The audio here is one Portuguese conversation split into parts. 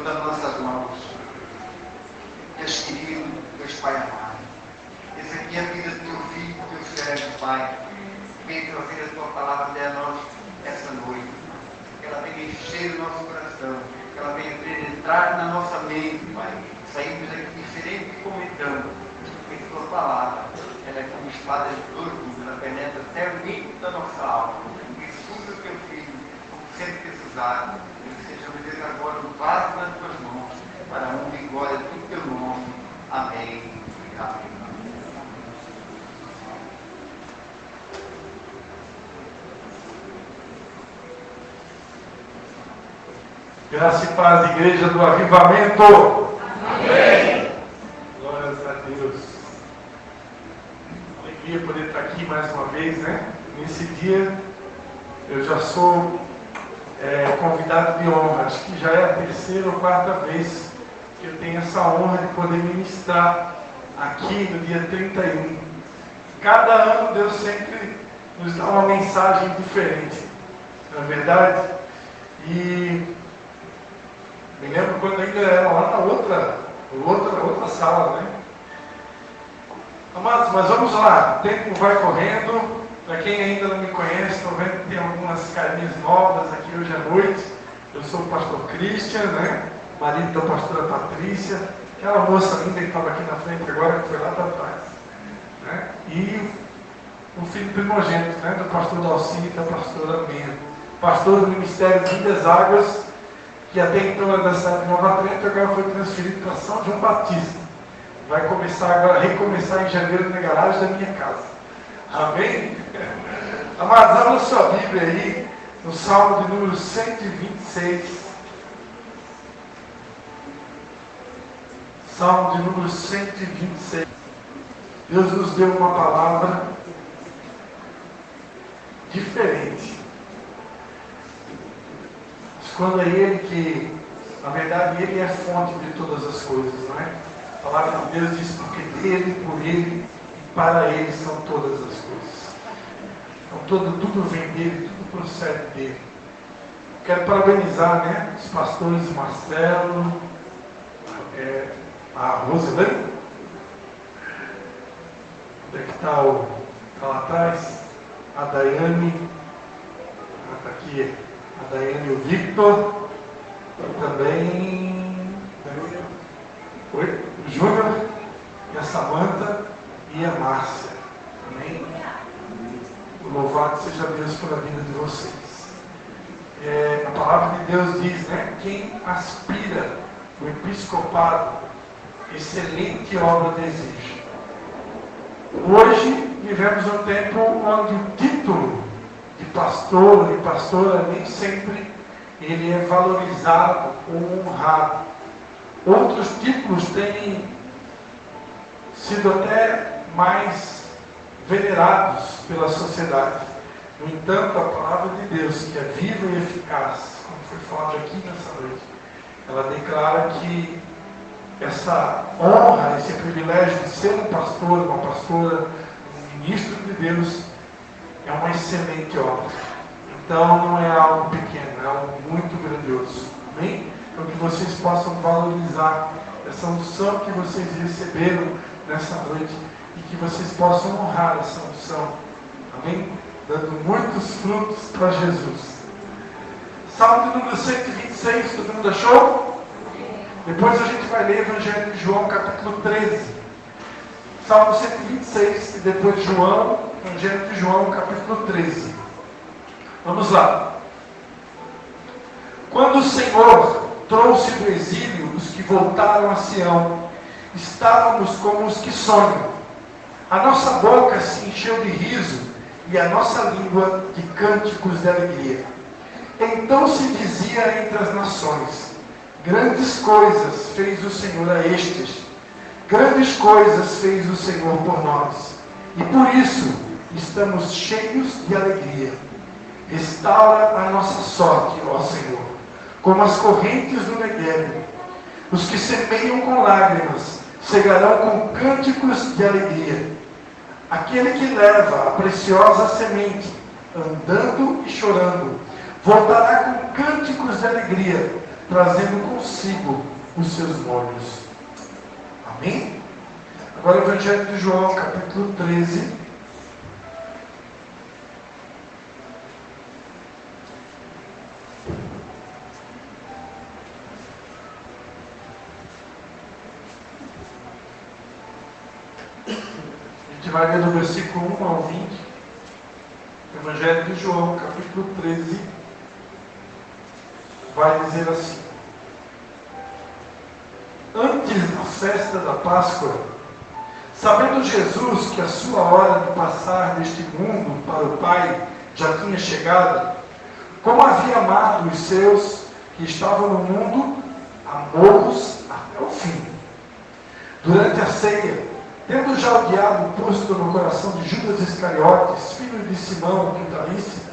das nossas mãos. Deus querido, Deus Pai amado, essa aqui é a vida do teu filho, do teu servo, Pai. Vem trazer a tua palavra até nós essa noite. Que ela venha encher o nosso coração, que ela venha penetrar na nossa mente, Pai. Saímos aqui diferente e comentando. Porque a tua palavra, ela é como espada de dois gumes, ela penetra até o limite da nossa alma. Que suja o teu filho, como sempre precisado. Que seja o Deus agora um vaso nas tuas mãos, para a honra e glória do teu nome. Amém. Amém. Graça e paz, igreja do avivamento. Amém. Glórias a Deus. Alegria poder estar aqui mais uma vez, né? Nesse dia, eu já sou convidado de honra. Acho que já é a terceira ou quarta vez que eu tenho essa honra de poder ministrar aqui no dia 31. Cada ano Deus sempre nos dá uma mensagem diferente, não é verdade? E me lembro quando ainda era lá na outra sala, né? Amados, mas vamos lá, o tempo vai correndo. Para quem ainda não me conhece, estou vendo que tem algumas carinhas novas aqui hoje à noite. Eu sou o pastor Christian, né? Marido da pastora Patrícia, aquela moça linda que estava aqui na frente agora, que foi lá para trás, né? E o filho primogênito, né? Do pastor Dalcino e da pastora Minha, pastor do Ministério Vidas Águas, que até então era da cidade de Nova Trento, agora foi transferido para São João Batista. Vai começar agora, recomeçar em janeiro na garagem da minha casa. Amém? Amados, abra sua Bíblia aí, no Salmo de número 126. Salmo de número 126. Deus nos deu uma palavra diferente. Quando é Ele que, na verdade, Ele é a fonte de todas as coisas, não é? A palavra de Deus diz, porque dele, por Ele e para Ele são todas as coisas. Então tudo vem dele, tudo procede dele. Quero parabenizar, né, os pastores Marcelo, a Rosilene. Onde é que está lá atrás? A Daiane. Está aqui. A Daiane e o Victor, e também o Júnior, e a Samanta e a Márcia. Amém? Louvado seja Deus pela vida de vocês. A palavra de Deus diz, né? Quem aspira o episcopado, excelente obra deseja. Hoje vivemos um tempo onde o título de pastor e pastora nem sempre ele é valorizado ou honrado. Outros títulos têm sido até mais venerados pela sociedade. No entanto, a palavra de Deus, que é viva e eficaz, como foi falado aqui nessa noite, ela declara que essa honra, esse privilégio de ser um pastor, uma pastora, um ministro de Deus, é uma excelente obra. Então não é algo pequeno, é algo muito grandioso. Amém? Então que vocês possam valorizar essa unção que vocês receberam nessa noite e que vocês possam honrar essa unção. Amém? Dando muitos frutos para Jesus. Salmo de número 126, todo mundo achou? Depois a gente vai ler o Evangelho de João, capítulo 13. Salmo 126 e depois João, Evangelho de João, capítulo 13. Vamos lá. Quando o Senhor trouxe do exílio os que voltaram a Sião, estávamos como os que sonham. A nossa boca se encheu de riso e a nossa língua de cânticos de alegria. Então se dizia entre as nações: grandes coisas fez o Senhor a estes. Grandes coisas fez o Senhor por nós, e por isso estamos cheios de alegria. Restaura a nossa sorte, ó Senhor, como as correntes do Negueb. Os que semeiam com lágrimas cegarão com cânticos de alegria. Aquele que leva a preciosa semente, andando e chorando, voltará com cânticos de alegria, trazendo consigo os seus molhos. Amém? Agora o Evangelho de João, capítulo 13. A gente vai ler do versículo 1 ao 20. Evangelho de João, capítulo 13. Vai dizer assim: antes da festa da Páscoa, sabendo Jesus que a sua hora de passar deste mundo para o Pai já tinha chegado, como havia amado os seus que estavam no mundo, amou-os até o fim. Durante a ceia, tendo já o diabo posto no coração de Judas Iscariotes, filho de Simão, quintalista,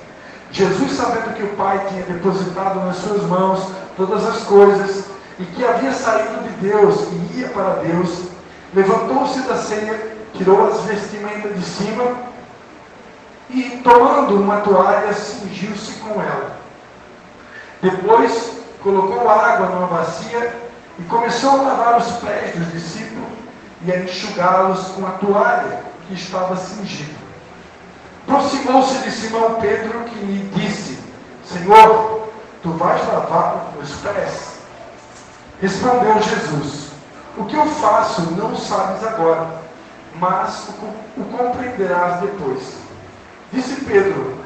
Jesus, sabendo que o Pai tinha depositado nas suas mãos todas as coisas, e que havia saído de Deus e ia para Deus, levantou-se da ceia, tirou as vestimentas de cima e, tomando uma toalha, cingiu-se com ela. Depois, colocou água numa bacia e começou a lavar os pés dos discípulos e a enxugá-los com a toalha que estava cingida. Aproximou-se de Simão Pedro, que lhe disse: Senhor, tu vais lavar os pés? Respondeu Jesus: o que eu faço não sabes agora, mas o compreenderás depois. Disse Pedro: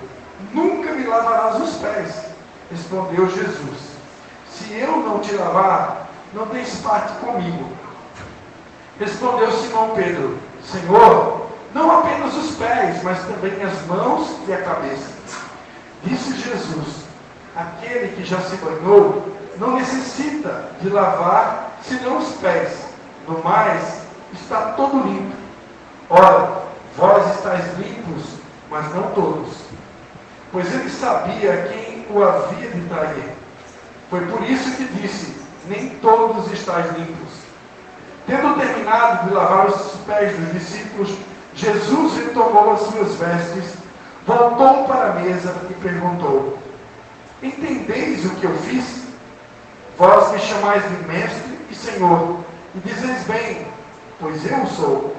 nunca me lavarás os pés. Respondeu Jesus: se eu não te lavar, não tens parte comigo. Respondeu Simão Pedro: Senhor, não apenas os pés, mas também as mãos e a cabeça. Disse Jesus: aquele que já se banhou não necessita de lavar senão os pés, no mais está todo limpo. Ora, vós estáis limpos, mas não todos. Pois ele sabia quem o havia de trair. Foi por isso que disse: nem todos estáis limpos. Tendo terminado de lavar os pés dos discípulos, Jesus retomou as suas vestes, voltou para a mesa e perguntou: entendeis o que eu fiz? Vós me chamais de mestre e senhor, e dizeis bem, pois eu sou.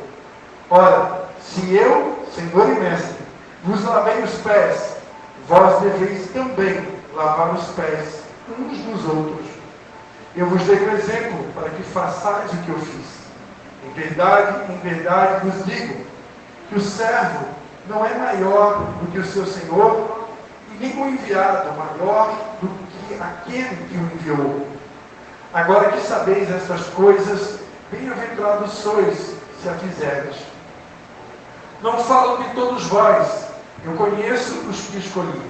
Ora, se eu, senhor e mestre, vos lavei os pés, vós deveis também lavar os pés uns dos outros. Eu vos dei o exemplo para que façais o que eu fiz. Em verdade vos digo que o servo não é maior do que o seu senhor, e nem o enviado maior do que aquele que o enviou. Agora que sabeis estas coisas, bem-aventurados sois se a fizerdes. Não falo de todos vós, eu conheço os que escolhi,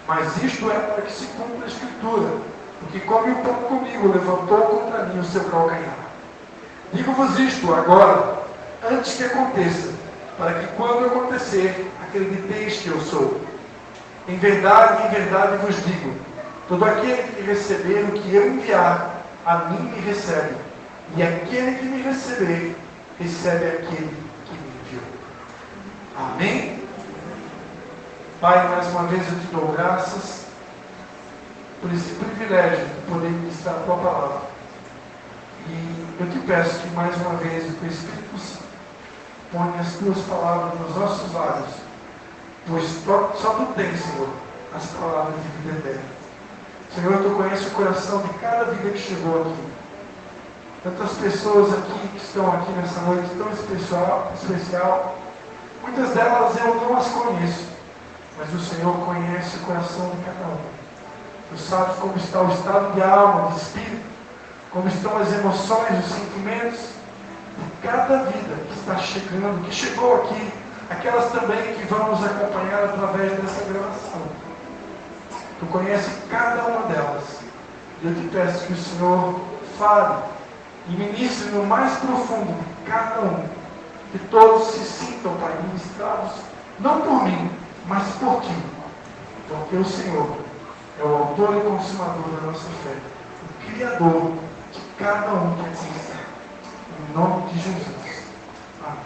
mas isto é para que se cumpra a Escritura. O que come o pão comigo levantou contra mim o seu calcanhar. Digo-vos isto agora, antes que aconteça, para que quando acontecer, acrediteis que eu sou. Em verdade vos digo, todo aquele que receber o que eu enviar, a mim me recebe, e aquele que me receber, recebe aquele que me enviou. Amém? Pai, mais uma vez eu te dou graças por esse privilégio de poder ministrar a tua palavra. E eu te peço que mais uma vez o Espírito Santo ponha as tuas palavras nos nossos lábios, pois só tu tens, Senhor, as palavras de vida eterna. Senhor, tu conheces o coração de cada vida que chegou aqui. Tantas pessoas aqui que estão aqui nessa noite tão especial. Muitas delas eu não as conheço, mas o Senhor conhece o coração de cada um. Tu sabes como está o estado de alma, de espírito, como estão as emoções, os sentimentos de cada vida que está chegando, que chegou aqui, aquelas também que vão nos acompanhar através dessa gravação. Tu conheces cada uma delas. E eu te peço que o Senhor fale e ministre no mais profundo de cada um, que todos se sintam, Pai, ministrados, não por mim, mas por Ti, porque o Senhor é o autor e consumador da nossa fé, o Criador de cada um que existe. Em nome de Jesus. Amém.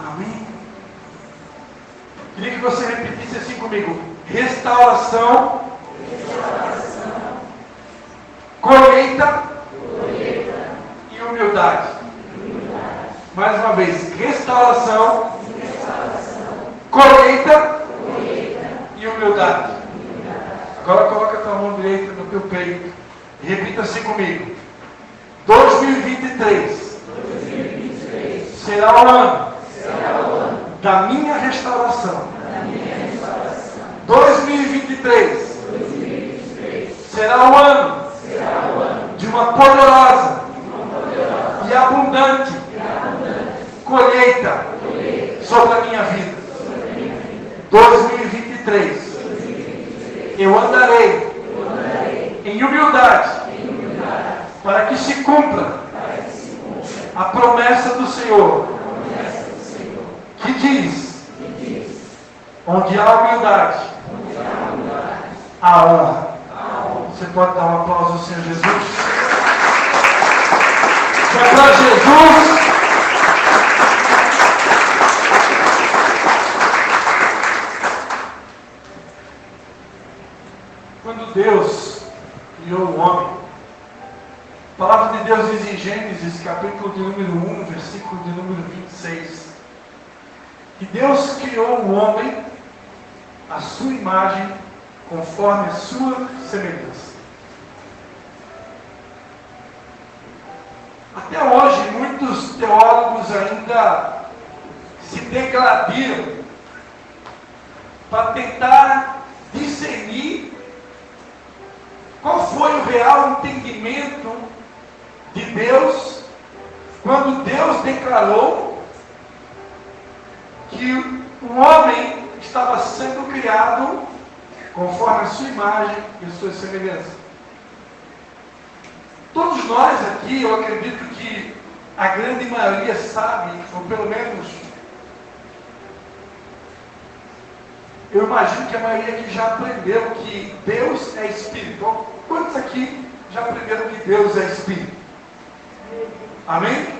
Amém. Queria que você repetisse assim comigo: restauração. colheita e humildade. Mais uma vez, restauração, colheita e humildade. Agora coloca a tua mão direita no teu peito e repita assim comigo. 2023 será o ano da minha restauração. 2023 será o ano de uma poderosa e abundante colheita sobre a minha vida. 2023 eu andarei em humildade para que se cumpra a promessa do Senhor que diz: onde há humildade, há honra. Você pode dar um aplauso ao Senhor Jesus? É para Jesus. Quando Deus criou o homem, a palavra de Deus diz em Gênesis, capítulo de número 1, versículo de número 26, que Deus criou o homem à sua imagem, conforme a sua semelhança. Até hoje, muitos teólogos ainda se degladiam para tentar discernir qual foi o real entendimento de Deus quando Deus declarou que o homem estava sendo criado conforme a sua imagem e a sua semelhança. Todos nós aqui, eu acredito que a grande maioria sabe, ou pelo menos eu imagino que a maioria aqui já aprendeu que Deus é Espírito. Quantos aqui já aprenderam que Deus é Espírito? Amém?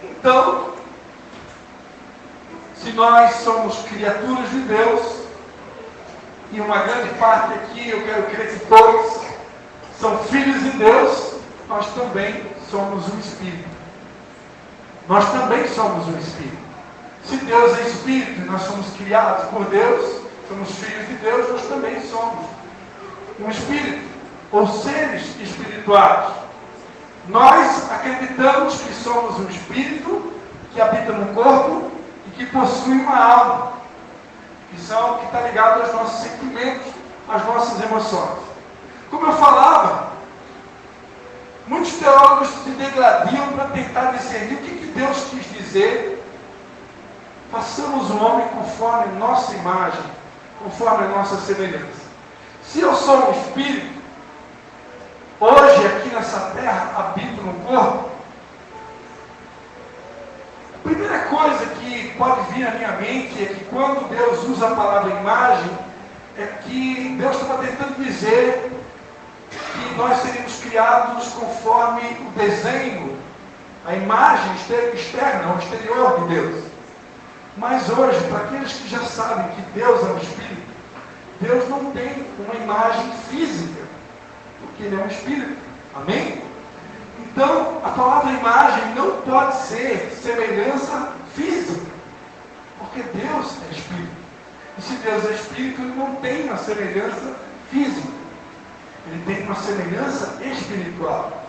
Então, se nós somos criaturas de Deus, e uma grande parte aqui, eu quero crer que todos são filhos de Deus, nós também somos um Espírito. Nós também somos um Espírito. Se Deus é Espírito e nós somos criados por Deus, somos filhos de Deus, nós também somos um Espírito, ou seres espirituais. Nós acreditamos que somos um Espírito que habita no corpo e que possui uma alma, que está ligado aos nossos sentimentos, às nossas emoções. Como eu falava, muitos teólogos se degladiam para tentar discernir o que Deus quis dizer. Façamos o homem conforme nossa imagem, conforme a nossa semelhança. Se eu sou um espírito, hoje aqui nessa terra habito no corpo, a primeira coisa que pode vir à minha mente é que quando Deus usa a palavra imagem, é que Deus estava tentando dizer que nós seríamos criados conforme o desenho, a imagem externa, o exterior de Deus. Mas hoje, para aqueles que já sabem que Deus é um Espírito, Deus não tem uma imagem física, porque Ele é um Espírito. Amém? Então, a palavra imagem não pode ser semelhança física, porque Deus é Espírito. E se Deus é Espírito, Ele não tem uma semelhança física. Ele tem uma semelhança espiritual.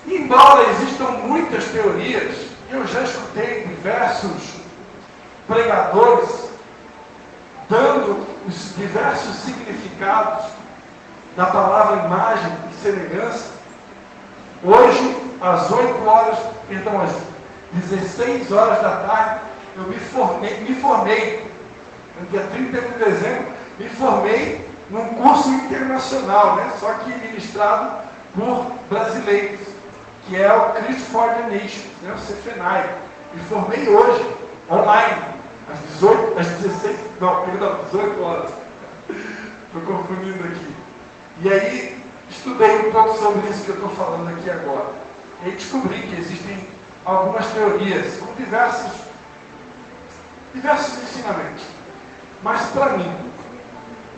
E embora existam muitas teorias, eu já escutei diversos pregadores dando os diversos significados da palavra imagem e semelhança. Hoje, às 16 horas da tarde, eu me formei, no dia 31 de dezembro, me formei num curso internacional, né? Só que ministrado por brasileiros, que é o Christ for the Nations, né? O CFNAI. Me formei hoje, online, às 18 horas. Estou confundindo aqui. E aí, estudei um pouco sobre isso que eu estou falando aqui agora. E aí descobri que existem algumas teorias com diversos ensinamentos. Mas para mim,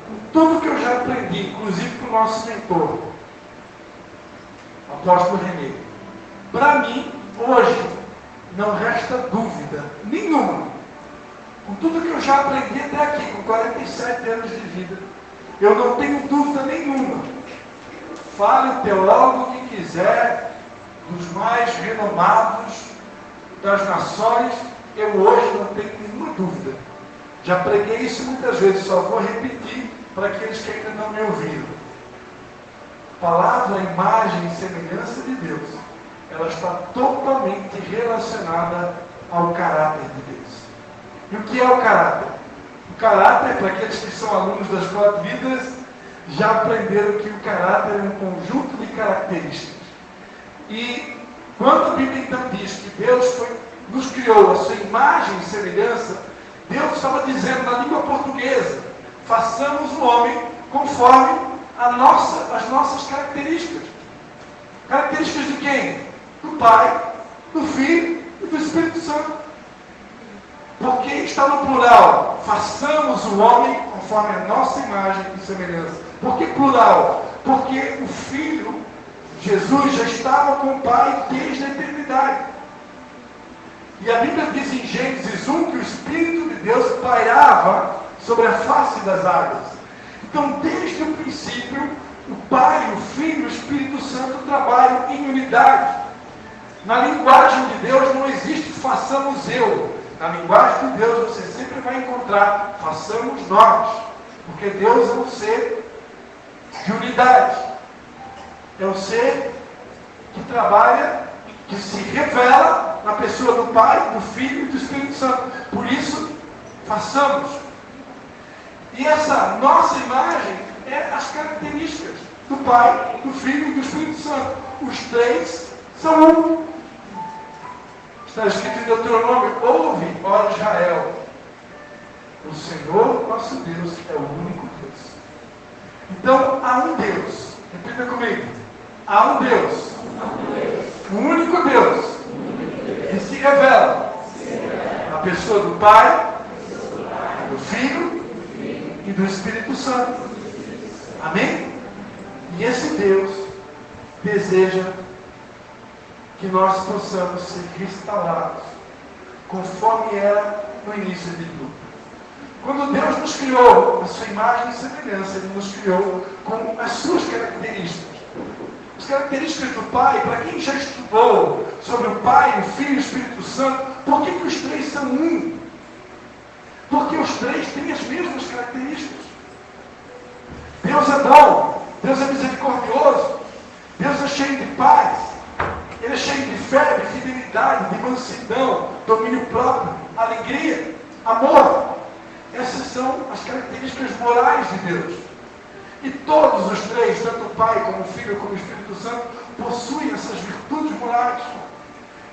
com tudo que eu já aprendi, inclusive com o nosso mentor, o apóstolo René, para mim, hoje, não resta dúvida nenhuma. Com tudo que eu já aprendi até aqui, com 47 anos de vida, eu não tenho dúvida nenhuma. Fale o teólogo que quiser, dos mais renomados das nações, eu hoje não tenho nenhuma dúvida. Já preguei isso muitas vezes, só vou repetir para aqueles que ainda não me ouviram. Palavra, imagem e semelhança de Deus, ela está totalmente relacionada ao caráter de Deus. E o que é o caráter? O caráter, para aqueles que são alunos das 4 vidas, já aprenderam que o caráter é um conjunto de características. E quando a Bíblia então diz que Deus nos criou a sua imagem e semelhança, Deus estava dizendo na língua portuguesa: façamos o homem conforme as nossas características. Características de quem? Do Pai, do Filho e do Espírito Santo. Porque está no plural: façamos o homem conforme a nossa imagem e semelhança. Por que plural? Porque o Filho, Jesus, já estava com o Pai desde a eternidade. E a Bíblia diz em Gênesis 1 que o Espírito de Deus pairava sobre a face das águas. Então, desde o princípio, o Pai, o Filho e o Espírito Santo trabalham em unidade. Na linguagem de Deus não existe façamos eu. Na linguagem de Deus você sempre vai encontrar façamos nós. Porque Deus é um ser de unidade. É um ser que trabalha, que se revela na pessoa do Pai, do Filho e do Espírito Santo. Por isso, façamos. E essa nossa imagem é as características do Pai, do Filho e do Espírito Santo. Os 3 são um. Está escrito em Deuteronômio: ouve, ó Israel, o Senhor nosso Deus é o único Deus. Então, há um Deus. Repita comigo: há um Deus. O único Deus que se revela na pessoa do Pai, do Filho e do Espírito Santo. Amém? E esse Deus deseja que nós possamos ser restaurados conforme era no início de tudo. Quando Deus nos criou a sua imagem e semelhança, Ele nos criou com as suas características. As características do Pai, para quem já estudou sobre o Pai, o Filho e o Espírito Santo, por que os 3 são um? Porque os 3 têm as mesmas características. Deus é bom, Deus é misericordioso, Deus é cheio de paz, Ele é cheio de fé, de fidelidade, de mansidão, domínio próprio, alegria, amor. Essas são as características morais de Deus. E todos os 3, tanto o Pai como o Filho como o Espírito Santo, possuem essas virtudes morais.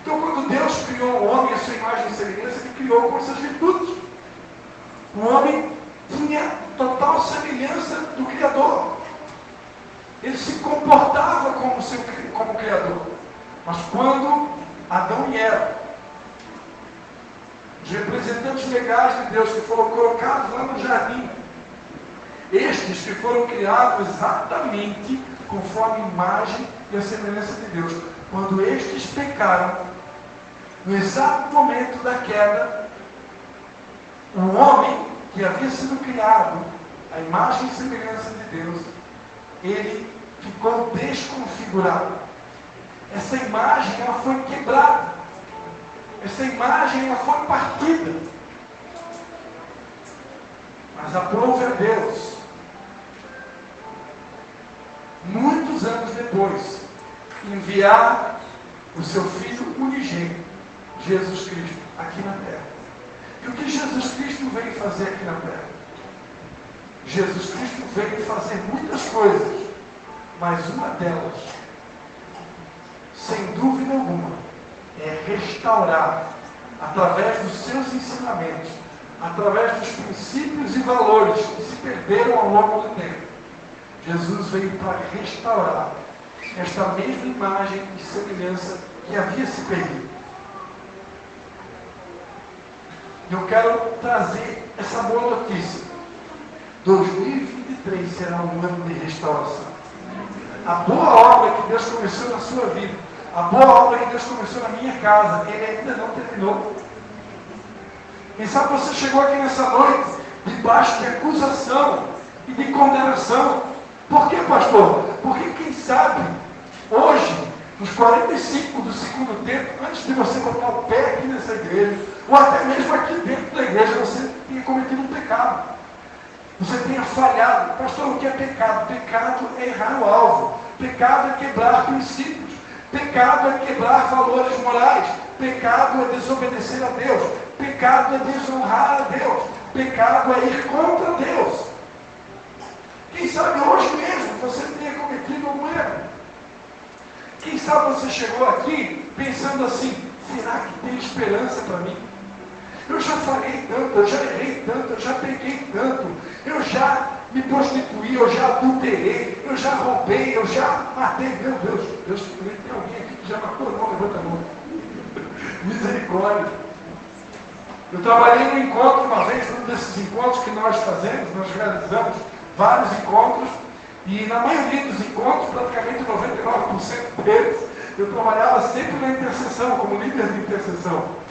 Então, quando Deus criou o homem, a sua imagem e semelhança, Ele criou com essas virtudes. O homem tinha total semelhança do Criador. Ele se comportava como Criador. Mas quando Adão e Eva, os representantes legais de Deus que foram colocados lá no jardim, estes que foram criados exatamente conforme a imagem e a semelhança de Deus, quando estes pecaram, no exato momento da queda, o homem que havia sido criado, a imagem e semelhança de Deus, ele ficou desconfigurado. Essa imagem, ela foi quebrada. Essa imagem, ela foi partida. Mas aprove a Deus, muitos anos depois, enviar o seu Filho unigênito, Jesus Cristo, aqui na terra. E o que Jesus Cristo veio fazer aqui na terra? Jesus Cristo veio fazer muitas coisas, mas uma delas, sem dúvida alguma, é restaurar, através dos seus ensinamentos, através dos princípios e valores que se perderam ao longo do tempo. Jesus veio para restaurar esta mesma imagem e semelhança que havia se perdido. Eu quero trazer essa boa notícia. 2022 2023 será um ano de restauração. A boa obra que Deus começou na sua vida, a boa obra que Deus começou na minha casa, Ele ainda não terminou. Quem sabe você chegou aqui nessa noite debaixo de acusação e de condenação. Por quê, pastor? Porque quem sabe, hoje, nos 45 do segundo tempo, antes de você botar o pé aqui nessa igreja, ou até mesmo aqui dentro da igreja, você tenha cometido um pecado. Você tenha falhado. Pastor, o que é pecado? Pecado é errar o alvo. Pecado é quebrar princípios. Pecado é quebrar valores morais. Pecado é desobedecer a Deus. Pecado é desonrar a Deus. Pecado é ir contra Deus. Quem sabe hoje mesmo você tenha cometido algum erro. Quem sabe você chegou aqui pensando assim, será que tem esperança para mim? Eu já falei tanto, eu já errei tanto, eu já peguei tanto, eu já me prostituí, eu já adulterei, eu já roubei, eu já matei. Meu Deus, tem alguém aqui que já matou? Não, levanta a mão. Misericórdia. Eu trabalhei no encontro uma vez, um desses encontros que nós fazemos, nós realizamos vários encontros, e na maioria dos encontros, praticamente 99% deles, eu trabalhava sempre na intercessão, como líder de intercessão.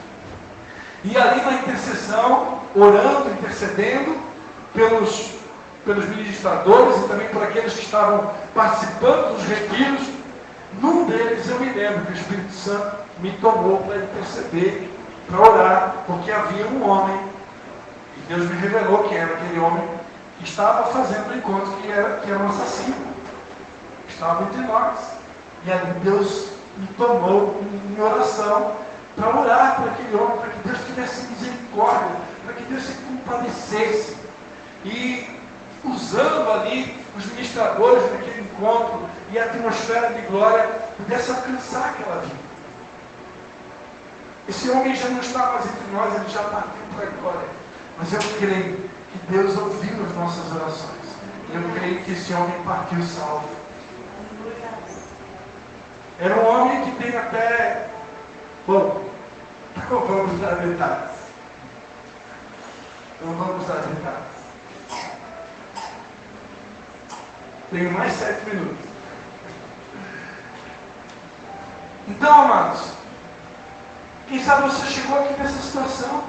E ali na intercessão, orando, intercedendo pelos ministradores e também por aqueles que estavam participando dos retiros, num deles eu me lembro que o Espírito Santo me tomou para interceder, para orar, porque havia um homem, e Deus me revelou quem era aquele homem, que estava fazendo o encontro, que era um assassino, estava entre nós. E ali Deus me tomou em oração, para orar por aquele homem, para que Deus tivesse misericórdia, para que Deus se compadecesse. E usando ali os ministradores daquele encontro e a atmosfera de glória, pudesse alcançar aquela vida. Esse homem já não está mais entre nós, ele já partiu para a glória. Mas eu creio que Deus ouviu as nossas orações. E eu creio que esse homem partiu salvo. Era um homem que tem até... Bom, não vamos dar detalhes. Não vamos dar detalhes. Tenho mais 7 minutos. Então, amados, quem sabe você chegou aqui nessa situação.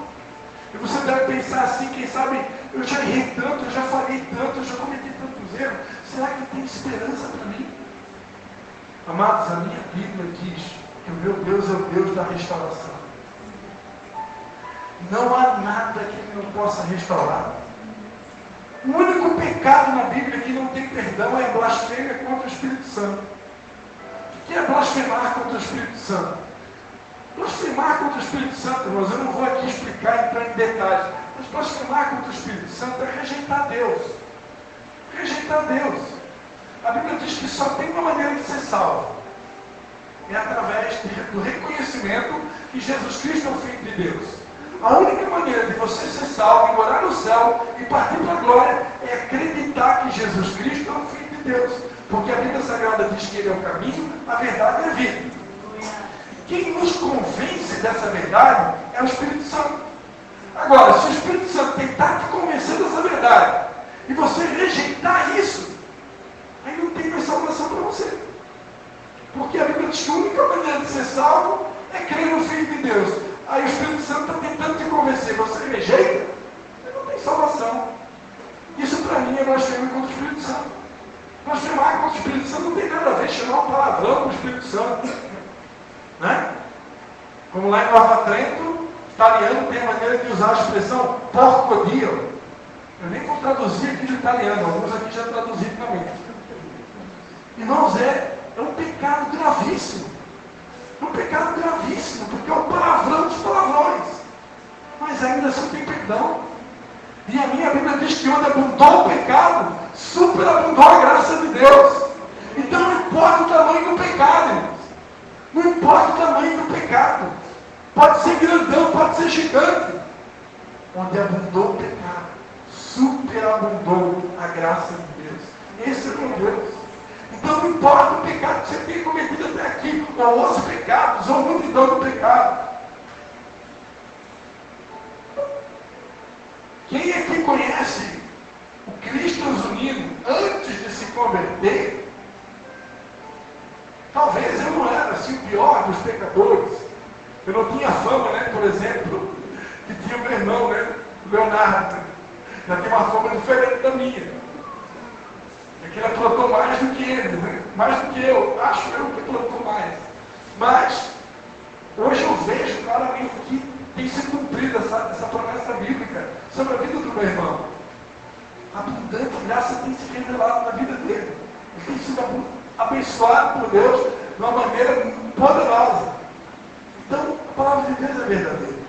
E você deve pensar assim, quem sabe, eu já errei tanto, eu já falei tanto, eu já cometi tantos erros. Será que tem esperança para mim? Amados, a minha Bíblia diz que o meu Deus é o Deus da restauração. Não há nada que Ele não possa restaurar. O único pecado na Bíblia que não tem perdão é blasfêmia contra o Espírito Santo. O que é blasfemar contra o Espírito Santo? Blasfemar contra o Espírito Santo, irmãos, eu não vou aqui explicar, entrar em detalhes, mas blasfemar contra o Espírito Santo é rejeitar Deus. Rejeitar Deus. A Bíblia diz que só tem uma maneira de ser salvo. É através do reconhecimento que Jesus Cristo é o Filho de Deus. A única maneira de você ser salvo, morar no céu e partir para a glória é acreditar que Jesus Cristo é o Filho de Deus. Porque a Bíblia Sagrada diz que Ele é o caminho, a verdade e a vida. Quem nos convence dessa verdade é o Espírito Santo. Agora, se o Espírito Santo tentar te convencer dessa verdade e você rejeitar isso, aí não tem mais salvação para você. Porque a Bíblia diz que a única maneira de ser salvo é crer no Filho de Deus. Aí o Espírito Santo está tentando te convencer, você rejeita, você não tem salvação. Isso para mim é blasfêmia contra o Espírito Santo. Blasfemar contra o Espírito Santo não tem nada a ver, chamar um palavrão com o Espírito Santo. Né? Como lá em Nova Trento, italiano tem a maneira de usar a expressão porco dio. Eu nem vou traduzir aqui de italiano, alguns aqui já traduziram também. Irmãos, é um pecado gravíssimo. É um pecado gravíssimo, porque é o palavrão dos palavrões. Mas ainda assim tem perdão. E a minha Bíblia diz que onde abundou o pecado, superabundou a graça de Deus. Então não importa o tamanho do pecado, irmãos. Não importa o tamanho do pecado. Pode ser grandão, pode ser gigante. Onde abundou o pecado, superabundou a graça de Deus. Esse é o meu Deus. Então não importa o pecado que você tenha cometido até aqui, ou os pecados, ou a multidão do pecado. Quem é que conhece o Cristo unido? converter, talvez eu não era assim, o pior dos pecadores. Eu não tinha fama, né, por exemplo, que tinha o meu irmão, né, Leonardo. Já tem uma fama diferente da minha. É que ele plantou mais do que ele, né? Mais do que eu. Acho eu que plantou mais. Mas, hoje eu vejo claramente que tem se cumprida essa promessa bíblica sobre a vida do meu irmão. A abundante graça tem se revelado na vida dele. Ele tem sido abençoado por Deus de uma maneira poderosa. Então, a palavra de Deus é verdadeira.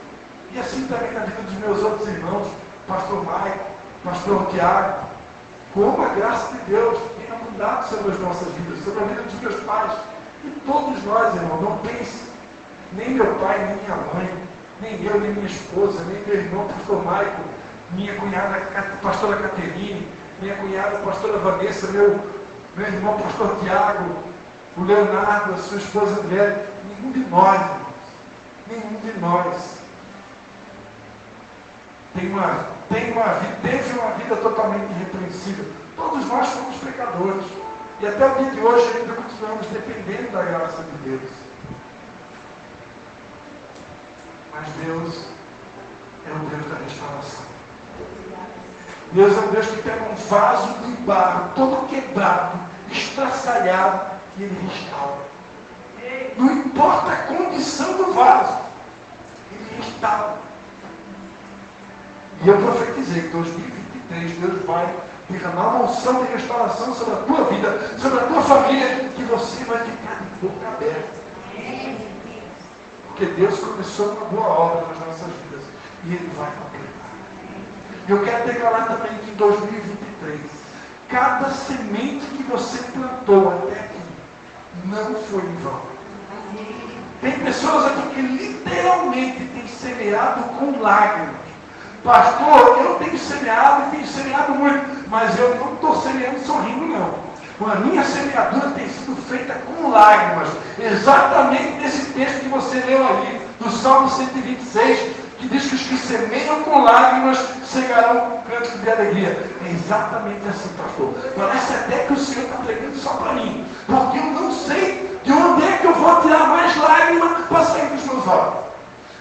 E assim também na vida dos meus outros irmãos, pastor Maico, pastor Tiago, como a graça de Deus tem abundado sobre as nossas vidas, sobre a vida dos meus pais. E todos nós, irmão, não pense, nem meu pai, nem minha mãe, nem eu, nem minha esposa, nem meu irmão, pastor Maico, minha cunhada, pastora Caterine, minha cunhada, pastora Vanessa, meu irmão, pastor Tiago, o Leonardo, a sua esposa André, nenhum de nós, irmãos, nenhum de nós teve uma vida totalmente irrepreensível. Todos nós somos pecadores. E até o dia de hoje ainda continuamos dependendo da graça de Deus. Mas Deus é o Deus da restauração. Deus é o Deus que pega um vaso de barro, todo quebrado, estraçalhado, e Ele restaura. Não importa a condição do vaso, Ele restaura. E eu profetizei que em 2023 Deus vai derramar uma unção de restauração sobre a tua vida, sobre a tua família, que você vai ficar de boca aberta. Porque Deus começou uma boa obra nas nossas vidas e Ele vai completar. E eu quero declarar também que em 2023, cada semente que você plantou até aqui não foi em vão. Tem pessoas aqui que literalmente têm semeado com lágrimas. Pastor, eu tenho semeado e tenho semeado muito, mas eu não estou semeando sorrindo, não. A minha semeadura tem sido feita com lágrimas. Exatamente nesse texto que você leu ali, do Salmo 126, que diz que os que semeiam com lágrimas cegarão com cantos de alegria. É exatamente assim, pastor. Parece até que o Senhor está pregando só para mim, porque eu não sei de onde é que eu vou tirar mais lágrimas para sair dos meus olhos.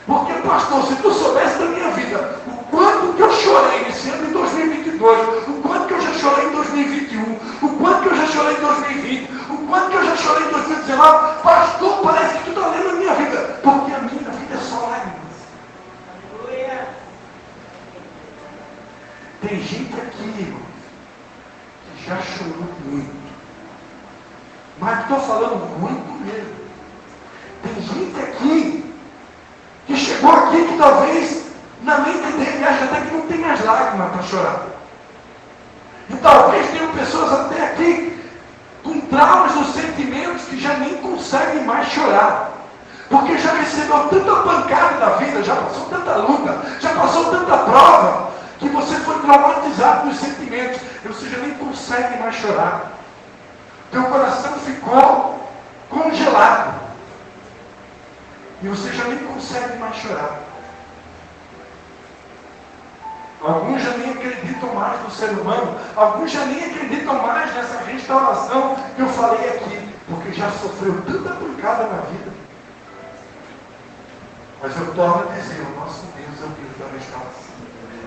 Porque, pastor, se tu soubesse da minha vida, o quanto que eu chorei nesse ano de 2022, o quanto que eu já chorei em 2021, o quanto que eu já chorei em 2020, o quanto que eu já chorei em 2019, pastor, parece que tu está lendo a minha vida, porque a minha vida é só lágrimas. Tem gente aqui, irmão, que já chorou muito. Mas estou falando muito mesmo. Tem gente aqui que chegou aqui que talvez na mente dele acha até que não tem mais lágrimas para chorar. E talvez tenham pessoas até aqui com traumas dos sentimentos que já nem conseguem mais chorar. Porque já recebeu tanta pancada da vida, já passou tanta luta, já passou tanta prova, que você foi traumatizado nos sentimentos. E você já nem consegue mais chorar. Teu coração ficou congelado. E você já nem consegue mais chorar. Alguns já nem acreditam mais no ser humano. Alguns já nem acreditam mais nessa restauração que eu falei aqui. Porque já sofreu tanta pancada na vida. Mas eu torno a dizer, o nosso Deus é o Deus da restauração.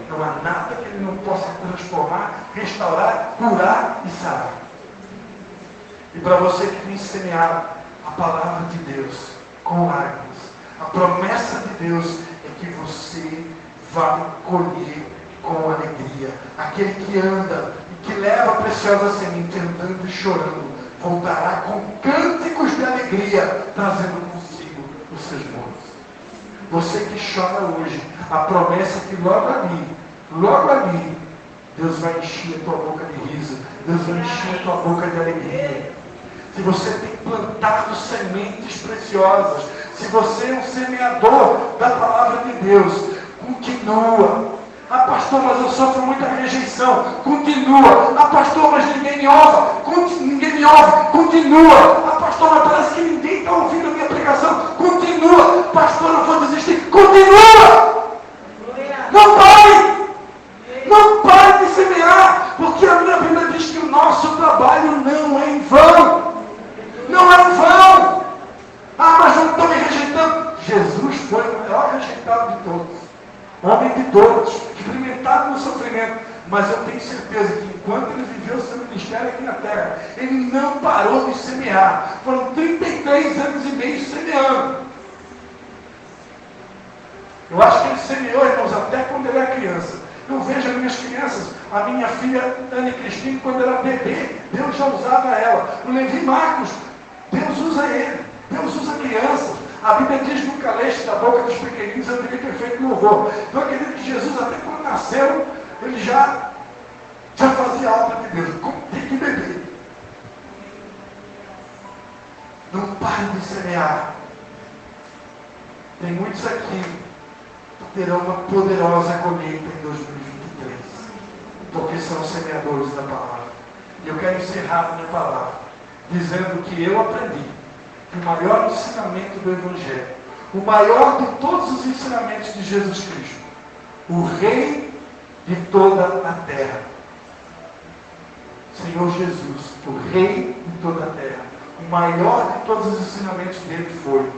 Não há nada que Ele não possa transformar, restaurar, curar e sarar. E para você que tem semeado a palavra de Deus com lágrimas, a promessa de Deus é que você vai colher com alegria. Aquele que anda e que leva a preciosa semente andando e chorando, voltará com cânticos de alegria, trazendo consigo os seus bons. Você que chora hoje, a promessa é que logo ali, Deus vai encher a tua boca de riso, Deus vai encher a tua boca de alegria. Se você tem plantado sementes preciosas, se você é um semeador da palavra de Deus, continua. Ah, pastor, mas eu sofro muita rejeição. Continua. Ah, pastor, mas ninguém me ouve. Continua. Ah, pastor, mas parece que ninguém está ouvindo a minha pregação. Continua. Pastor, eu vou desistir. Continua. Não pare. Não pare de semear. Porque a minha Bíblia diz que o nosso trabalho todos. Homem de dores, experimentado no sofrimento. Mas eu tenho certeza que enquanto ele viveu seu ministério aqui na terra, ele não parou de semear. Foram 33 anos e meio semeando. Eu acho que ele semeou, irmãos, até quando ele era criança. Eu vejo as minhas crianças, a minha filha Ana Cristina, quando era bebê, Deus já usava ela. O Levi Marcos, Deus usa ele. Deus usa crianças. A Bíblia diz: nunca leste da boca dos pequeninos aquele que é feito louvor. Então eu acredito que Jesus, até quando nasceu, ele já fazia a obra de Deus. Como tem que beber. Não pare de semear. Tem muitos aqui que terão uma poderosa colheita em 2023. Porque são semeadores da palavra. E eu quero encerrar a minha palavra dizendo que eu aprendi que o maior ensinamento do Evangelho, o maior de todos os ensinamentos de Jesus Cristo, o Rei de toda a terra, Senhor Jesus, o Rei de toda a terra, o maior de todos os ensinamentos dele foi: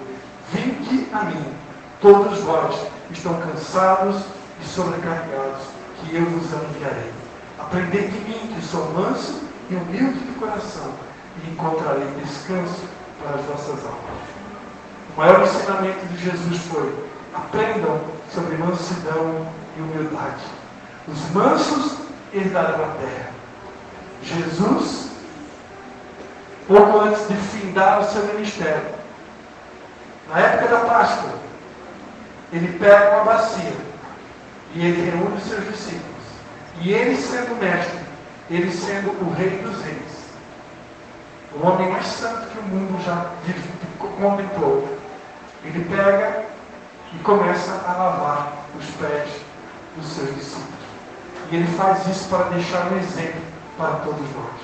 vinde a mim, todos vós estão cansados e sobrecarregados, que eu vos aliviarei. Aprendei de mim, que sou manso e humilde de coração, e encontrarei descanso para as vossas almas. O maior ensinamento de Jesus foi: aprendam sobre mansidão e humildade. Os mansos herdarão a terra. Jesus, pouco antes de findar o seu ministério, na época da Páscoa, ele pega uma bacia e ele reúne os seus discípulos. E ele sendo mestre, ele sendo o Rei dos Reis, o homem mais santo que o mundo já contemplou, ele pega e começa a lavar os pés dos seus discípulos. E ele faz isso para deixar um exemplo para todos nós.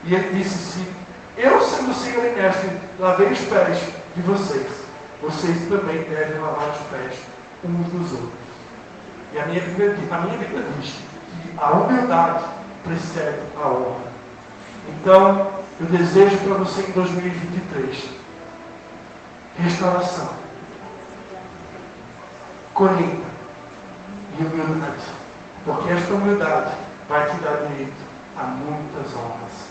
E ele disse assim: eu, sendo Senhor e Mestre, lavei os pés de vocês. Vocês também devem lavar os pés uns dos outros. E a minha Bíblia diz que a humildade precede a honra. Então, eu desejo para você em 2023 restauração, colheita e humildade. Porque esta humildade vai te dar direito a muitas honras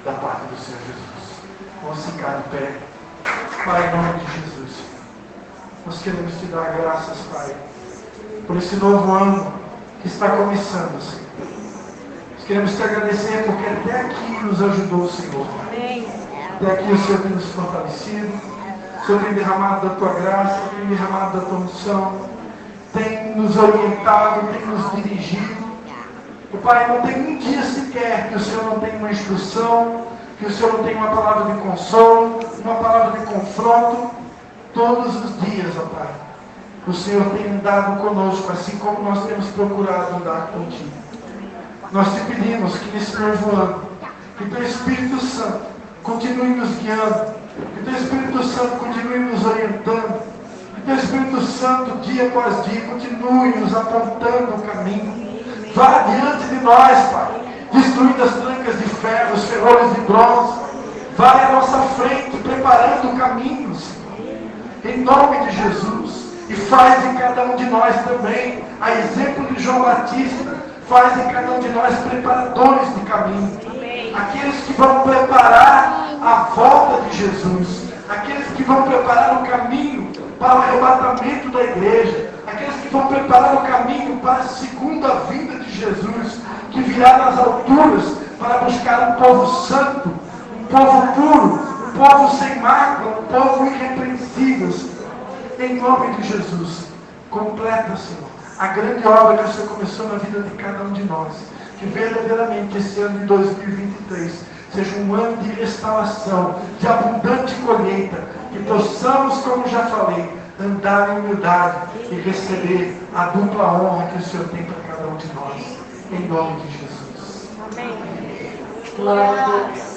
da parte do Senhor Jesus. Vamos ficar de pé. Pai, em nome de Jesus, nós queremos te dar graças, Pai, por esse novo ano que está começando, Senhor. Nós queremos te agradecer porque até aqui nos ajudou o Senhor. Até aqui o Senhor tem nos fortalecido, o Senhor tem derramado da tua graça, tem derramado da tua unção, tem nos orientado, tem nos dirigido. O Pai, não tem um dia sequer que o Senhor não tenha uma instrução, que o Senhor não tenha uma palavra de consolo, uma palavra de confronto. Todos os dias, ó Pai, o Senhor tem andado conosco, assim como nós temos procurado andar contigo. Nós te pedimos que nesse novo ano, que teu Espírito Santo continue nos guiando, que teu Espírito Santo continue nos orientando, que teu Espírito Santo, dia após dia, continue nos apontando o caminho. Vá diante de nós, Pai, destruindo as trancas de ferro, os ferrolhos de bronze. Vá à nossa frente, preparando o caminho, Senhor, em nome de Jesus. E faz em cada um de nós também, a exemplo de João Batista, faz em cada um de nós preparadores de caminho. Aqueles que vão preparar a volta de Jesus, aqueles que vão preparar o caminho para o arrebatamento da igreja, aqueles que vão preparar o caminho para a segunda vinda de Jesus, que virá nas alturas para buscar um povo santo, um povo puro, um povo sem mácula, um povo irrepreensível, Senhor. Em nome de Jesus, completa, Senhor, a grande obra que o Senhor começou na vida de cada um de nós. Que verdadeiramente esse ano de 2023 seja um ano de restauração, de abundante colheita, que possamos, como já falei, andar em humildade e receber a dupla honra que o Senhor tem para cada um de nós. Em nome de Jesus. Amém. Glória a Deus.